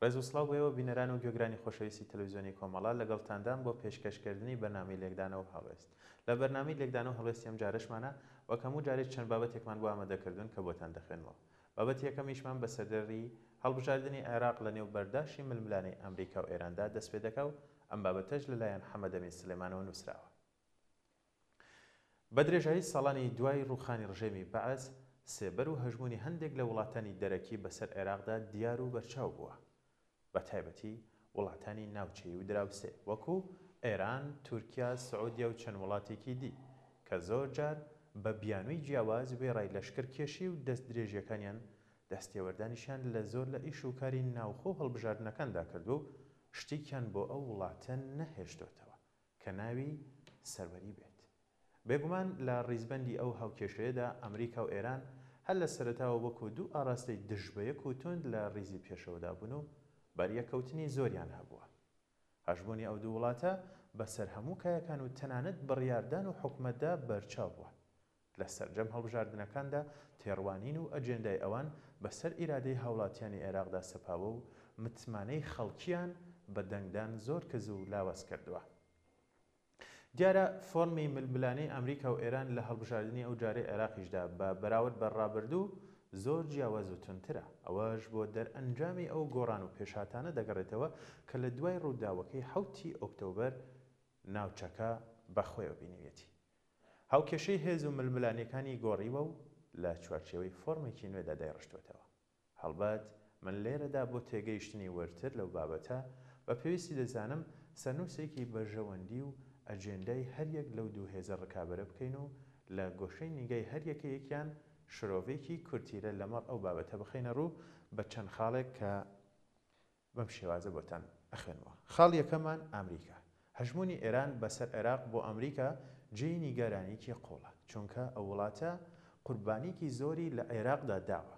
ڕێز و سڵاو بۆیەوە بینەران و گوێگرانی خۆشەویستی تەلەڤیزیۆنی کۆمەڵا لەگەڵتاندان بۆ پێشکەشکردنی بەرنامەی لێکدانەوە هەڵوێست. لە بەرنامەی لێکدانەوە هەڵوێستی ئەم جارەشمانە وەک هەموو جارێک چەند بابەتێکمان بۆ ئامادەکردوون کە بۆتان دەخوێنەوە. بابەتی یەکەمیشمان بە سەردەڕی هەڵبژاردننی عێراق لە نێو بەرداشتی ململانەی ئەمریکا و ئێراندا دەست پێ دەکا و ئەم بابەتەش لەلایەن حەمەد ئەمین سلێمانەوە نووسراوە. بە درێژایی ساڵانی دوای ڕووخانی ڕژێمی بەعەز سێبەر و هەژمونی هەندێک لە وڵاتانی دەرەکی بەسەر عێراقدا دیار و بەرچاو بووە، بە تایبەتی وڵاتانی ناوچەی و دراوسێ وەکو ئێران، تورکیا، سعودیا و چەند وڵاتێکی دی کە زۆر جار بە بیانووی جیاواز وێڕای لەشکرکێشی و دەست درێژیەکانیان دەستێوەردانیشیان لە زۆر لە ئیش و کاری ناوخۆ و هەڵبژاردنەکاندا کردو و شتێکیان بۆ ئەو وڵاتە نەهێشتۆتەوە کە ناوی سەروەری بێت. بێگومان لە ڕیزبەندی ئەو هاوکێشەیەدا ئەمریکا و ئێران هەر لە سەرەتاوە وەکو دوو ئاراستەی دژبەیەک و توند لە ڕیزی پێشەوەدا بوون و بەریەکەوتنی زۆریان هەبووە. هەژمونی ئەو دوو وڵاتە بەسەر هەموو کایەکان و تەنانەت بڕیاردان و حکومەتدا بەرچاو بووە. لە سەرجەم هەڵبژاردنەکاندا تێڕوانین و ئەجێندای ئەوان بەسەر ئیرادەی هاوڵاتیانی عێراقدا سەپاوە و متمانەی خەڵکیان بە دەنگدان زۆر کەس و لاواز کردووە. دیارە فۆرمی ململانەی ئەمریکا و ئێران لە هەڵبژاردننی ئەو جارەی عێراقیشدا بە بەراورد بە ڕابردوو زۆر جیاواز و تونترە. ئەوەش بۆ دەرئەنجامی ئەو گۆڕان و پێشهاتانە دەگەڕێتەوە کە لە دوای ڕووداوەکەی 7 ئۆکتۆبەر ناوچەکە بەخۆیەوە بینیوێتی. هاوکێشەی هێز و ململانیەکانی گۆڕیوە و لە چوارچێوەی فۆرمێکی نوێدا دایڕشتوێتەوە. هەڵبەت من لێرەدا بۆ تێگەیشتنی وەرتر لەو بابەتە بە پێویستی دەزانم سەرنووسێکی بەژەوەندی و ئەجێندای هەریەک لەو دوو هێزە ڕکابەرە بکەین و لە گۆشەی نیگای هەریەکەیەکیان شرۆڤێکی کورتیرە لەمەڕ ئەو بابەتە بخەینە ڕوو بە چەند خاڵێک کە بەم شێوازە بۆتان ئەخوێنەوە. خاڵ یەکەمان ئەمریکا. هەژمونی ئێران بەسەر عێراق بۆ ئەمریکا جێی نیگەرانیکی قوڵە، چونکە ئەو وڵاتە قوربانیکی زۆری لە عێراقدا داوە،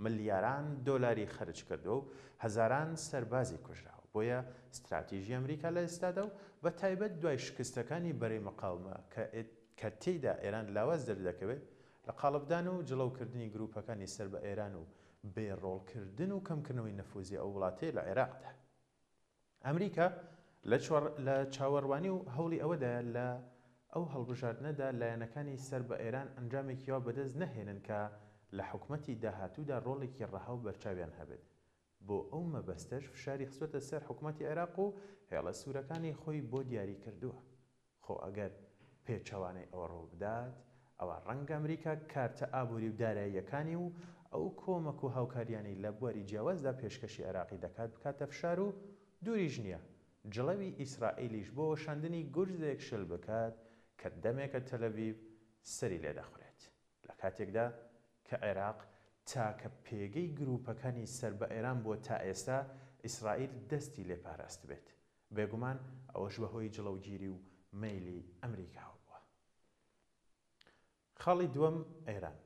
ملیاران دۆلاری خەرج کردووە و هەزاران سەربازی کوژراوە. بۆیە استراتیژی ئەمریکا لە ئێستادا و بە تایبەت دوای شکستەکانی بەرەی مەقاومە کە تێیدا ئێران لاواز دەردەکەوێت لە قاڵبدان و جڵەوکردنی گروپەکانی سەر بە ئێران و بێڕۆڵکردن و کەمکردنەوەی نەفوزی ئەو وڵاتەیە لە عێراقدا. ئەمریکا لە چاوەڕوانی و هەوڵی ئەوەدایە لە ئەو هەڵبژاردنەدا لایەنەکانی سەر بە ئێران ئەنجامێکیەوە بەدەست نەهێنن کە لە حکومەتی داهاتوودا ڕۆڵێکی ڕەها و بەرچاویان هەبێت. بۆ ئەو مەبەستەش فشاری خستوەتە سەر حکومەتی عێراق و هێڵە سوورەکانی خۆی بۆ دیاری کردووە. خۆ ئەگەر پێچەوانەی ئەوە ڕوو بدات ئەوە ڕەنگە ئەمریکا کارتە ئابووری و داراییەکانی و ئەو کۆمەک و هاوکاریانی لە بواری جیاوازدا پێشکەشی عێراقی دەکات بکاتە فشار و دووریش نییە جڵەوی ئیسرائیلیش بۆ وەشاندنی گورجێک شل بکات کە دەمێکە تەلەڤیڤ سەری لێ دەخورێت لە کاتێکدا کە عێراق تاکە پێگەی گروپەکانی سەر بە ئێران بووە تا ئێستا ئیسرائیل دەستی لێ پاراست بێت. بێگومان ئەوەش بەهۆی جڵەوگیری و مەیلی ئەمریکاوە بووە. خاڵی دووەم ئێران.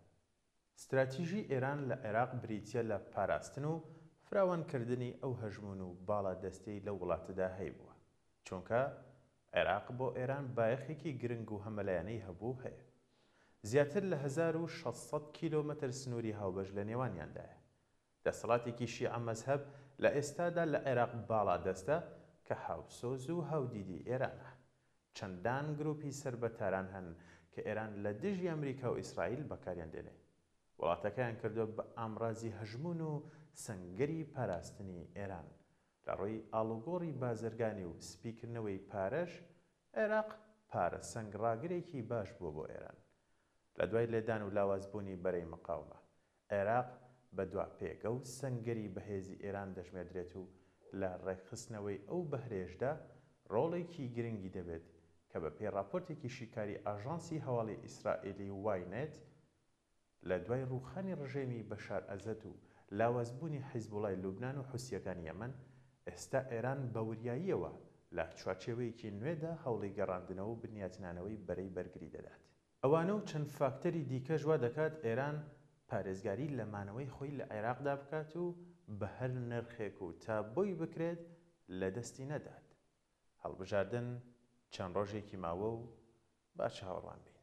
استراتیژی ئێران لە عێراق بریتیە لە پاراستن و فراوانکردنی ئەو هەژمون و باڵا دەستەی لە وڵاتەدا هەیبووە، چونکە عێراق بۆ ئێران بایەخێکی گرنگ و هەمەلایەنەی هەبوو هەیە. زیاتر لە 1600 کیلۆمەتر سنووری هاوبەش لە نێوانیاندایە. دەسەڵاتێکی شیعە مەزهەب لە ئێستادا لە عێراق باڵا دەستە کە هاوسۆز و هاودیدی ئێرانە. چەندان گروپی سربەتاران هەن کە ئێران لە دژی ئەمریکا و ئیسرائیل بەکاریان دێنێ. وڵاتەکەیان کردووە بە ئامڕازی هەژمون و سەنگەری پاراستنی ئێران. لە ڕووی ئاڵوگۆڕی بازرگانی و سپیکردنەوەی پارەش عێراق پارە سەنگڕاگرێکی باش بووە بۆ ئێران. لە دوای لێدان و لاوازبوونی بەرەی مەقاومە عێراق بە دواپێگە و سەنگەری بەهێزی ئێران دەژمێدرێت و لە ڕێکخستنەوەی ئەو بەهرێشدا ڕۆڵێکی گرنگی دەبێت کە بە پێی راپۆرتێکی شیکاری ئاژانسی هەواڵی ئیسرائیلی واینێت لە دوای ڕووخانی ڕژێمی بەشار ئەسەد و لاوازبوونی حیزبوڵای لوبنان و حوسیەکانی یەمەن ئێستا ئێران بە وریاییەوە لە چوارچێوەیەکی نوێدا هەوڵی گەڕاندنەوە و بنیاتنانەوەی بەرەی بەرگری دەدات. ئەوانە و چەند فاکتەری دیکەش وا دەکات ئێران پارێزگاری لە مانەوەی خۆی لە عێراقدا بکات و بە هەر نرخێک و تا بۆی بکرێت لە دەستی نەدات. هەڵبژاردن چەند ڕۆژێکی ماوە و با چاوەڕوان بین.